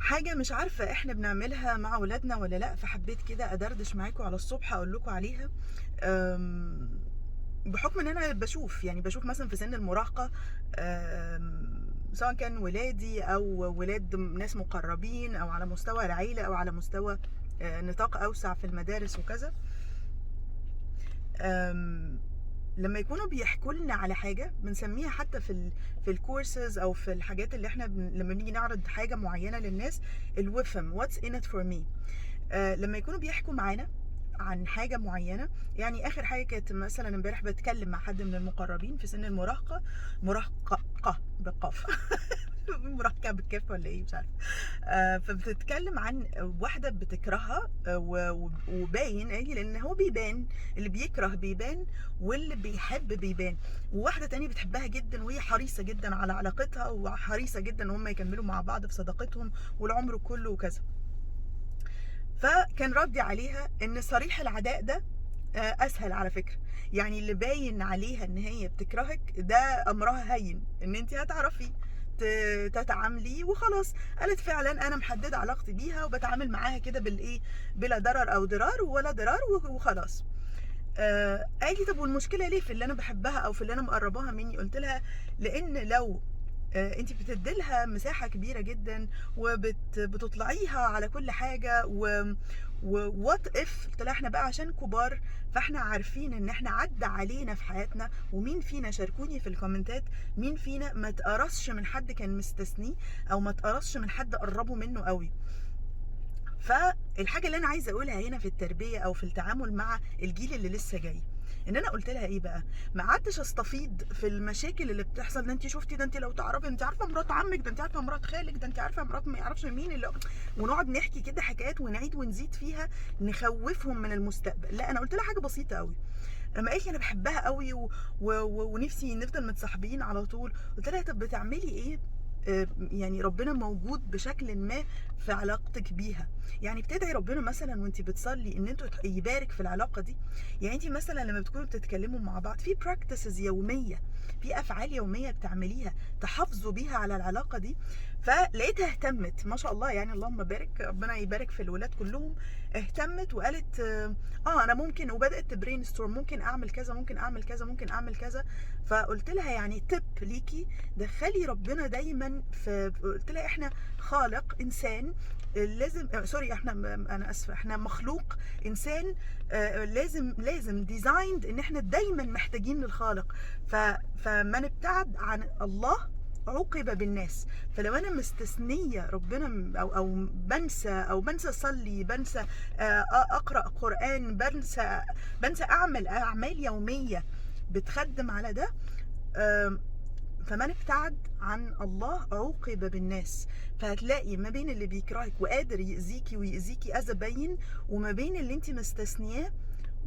حاجة مش عارفة احنا بنعملها مع ولادنا ولا لا، فحبيت كده ادردش معاكم على الصبح اقول لكم عليها. أم، بحكم ان انا بشوف مثلا في سن المراهقة، سواء كان ولادي او ولاد ناس مقربين او على مستوى العيلة او على مستوى نطاق اوسع في المدارس وكذا. أم، لما يكونوا بيحكوا لنا على حاجه بنسميها حتى في الكورسز او في الحاجات اللي احنا لما بنيجي نعرض حاجه معينه للناس، الوفم واتس ان ات فور مي. لما يكونوا بيحكوا معانا عن حاجه معينه. يعني اخر حاجه كانت مثلا امبارح بتكلم مع حد من المقربين في سن المراهقه، مراهقه بالقاف مراهقه بالكاف ولا ايه مش عارفه. فبتتكلم عن واحده بتكرهها، وباين قالي لان هو بيبان، اللي بيكره بيبان واللي بيحب بيبان. وواحده تانية بتحبها جدا وهي حريصه جدا على علاقتها وحريصه جدا ان هم يكملوا مع بعض في صداقتهم والعمر كله وكذا. فكان ردي عليها ان صريح العداء ده اسهل على فكره. يعني اللي باين عليها ان هي بتكرهك ده امرها هين، ان انت هتعرفي تتعاملي وخلاص. قالت فعلا انا محدده علاقتي بيها وبتعامل معاها كده بالايه، بلا ضرر او ضرار ولا ضرار وخلاص. قالت لي طب والمشكله ليه في اللي انا بحبها او في اللي انا مقرباها مني؟ قلت لها لان لو انت بتديلها مساحه كبيره جدا وبتطلعيها على كل حاجه وات اف. قلت لها احنا بقى عشان كبار فاحنا عارفين ان احنا عدى علينا في حياتنا، ومين فينا شاركوني في الكومنتات مين فينا ما تقرصش من حد كان مستثنيه او ما تقرصش من حد قربه منه قوي. فالحاجه اللي انا عايزه اقولها هنا في التربيه او في التعامل مع الجيل اللي لسه جاي، ان انا قلت لها ايه بقى، ما قعدتش استفيض في المشاكل اللي بتحصل. ده انت شفتي، ده انت لو تعرفي، انت عارفه مرات عمك، ده انت عارفه مرات خالك، ده انت عارفه مرات ما يعرفش مين اللي، ونقعد نحكي كده حكايات ونعيد ونزيد فيها نخوفهم من المستقبل. لا، انا قلت لها حاجه بسيطه قوي. لما قالت لي انا بحبها قوي ونفسي نفضل متصاحبين على طول، قلت لها طب بتعملي ايه؟ يعني ربنا موجود بشكل ما في علاقتك بيها. يعني بتدعي ربنا مثلا وانت بتصلي ان انتوا يبارك في العلاقه دي. يعني انت مثلا لما بتكونوا بتتكلموا مع بعض في براكتسز يوميه، في افعال يوميه بتعمليها تحافظوا بيها على العلاقه دي. فلقيتها اهتمت ما شاء الله، يعني اللهم بارك، ربنا يبارك في الولاد كلهم. اهتمت وقالت انا ممكن، وبدات تبرين ستورم، ممكن اعمل كذا، ممكن اعمل كذا، ممكن اعمل كذا. فقلت لها يعني تip ليكي، دخلي ربنا دايما في. قلت لها احنا خالق انسان لازم سوري احنا انا اسفه، احنا مخلوق انسان لازم ديزايند ان احنا دايما محتاجين للخالق. فما نبتعد عن الله عوقب بالناس. فلو انا مستثنيه ربنا او بنسى اصلي، بنسى اقرا قران، بنسى اعمل اعمال يوميه بتخدم على ده، فمن ابتعد عن الله عوقب بالناس. فهتلاقي ما بين اللي بيكرهك وقادر يأذيكي ويأذيكي أذى بين، وما بين اللي انت مستثنياه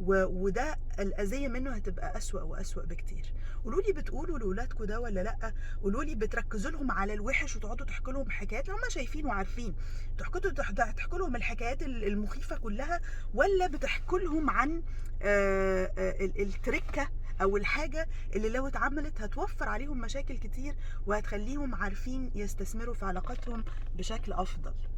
وده الأذية منه هتبقى أسوأ وأسوأ بكتير. قولوا لي بتقولوا لأولادكم ده ولا لأ؟ قولوا لي بتركزوا لهم على الوحش وتقعدوا تحكوا لهم حكايات هم شايفين وعارفين، تحكوا لهم الحكايات المخيفة كلها، ولا بتحكوا لهم عن التركة او الحاجة اللي لو اتعملت هتوفر عليهم مشاكل كتير وهتخليهم عارفين يستثمروا في علاقاتهم بشكل افضل؟